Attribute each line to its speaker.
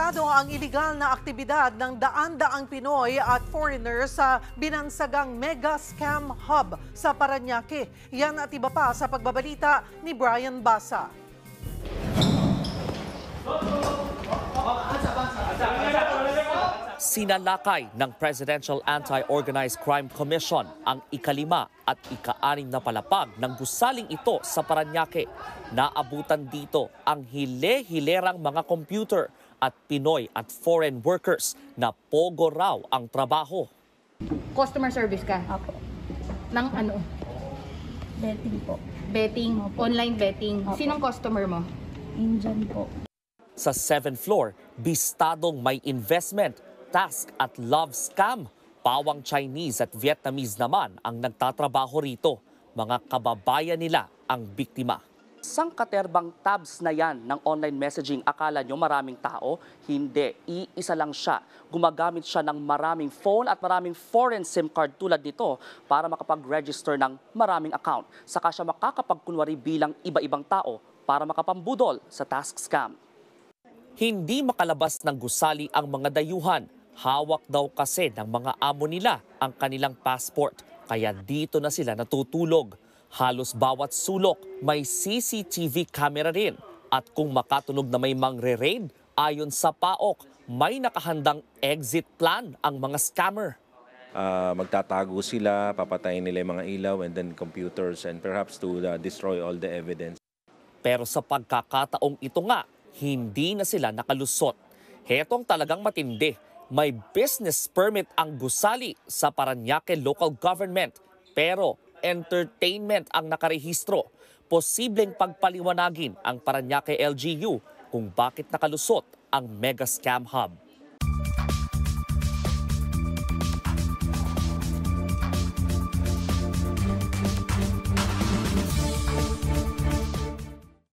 Speaker 1: Probisado ang iligal na aktibidad ng daan-daang Pinoy at foreigners sa binansagang mega scam hub sa Parañaque. Yan at iba pa sa pagbabalita ni Brian Basa.
Speaker 2: Sinalakay ng Presidential Anti-Organized Crime Commission ang ika-5 at ika-6 na palapag ng gusaling ito sa Parañaque. Naabutan dito ang hile-hilerang mga computer at Pinoy at foreign workers na pogo raw ang trabaho.
Speaker 3: Customer service ka?
Speaker 4: Apo.
Speaker 3: Ng ano?
Speaker 4: Betting po.
Speaker 3: Betting?
Speaker 4: Opo.
Speaker 3: Online betting?
Speaker 4: Opo.
Speaker 3: Sinong customer mo?
Speaker 4: Indian po.
Speaker 2: Sa 7th floor, bistadong may investment, task at love scam. Pawang Chinese at Vietnamese naman ang nagtatrabaho rito. Mga kababayan nila ang biktima. Sangkaterbang tabs na yan ng online messaging, akala nyo maraming tao? Hindi, iisa lang siya. Gumagamit siya ng maraming phone at maraming foreign SIM card tulad nito para makapag-register ng maraming account. Saka siya makakapagkunwari bilang iba-ibang tao para makapambudol sa task scam. Hindi makalabas ng gusali ang mga dayuhan. Hawak daw kasi ng mga amo nila ang kanilang passport. Kaya dito na sila natutulog. Halos bawat sulok may CCTV camera rin. At kung makatunog na may mangre-raid, ayon sa PAOK, may nakahandang exit plan ang mga scammer.
Speaker 5: Magtatago sila, papatayin nila yung mga ilaw and then computers and perhaps to destroy all the evidence.
Speaker 2: Pero sa pagkakataong ito nga, hindi na sila nakalusot. Hetong talagang matindi. May business permit ang gusali sa Parañaque Local Government, pero entertainment ang nakarehistro. Posibleng pagpaliwanagin ang Parañaque LGU kung bakit nakalusot ang mega scam hub.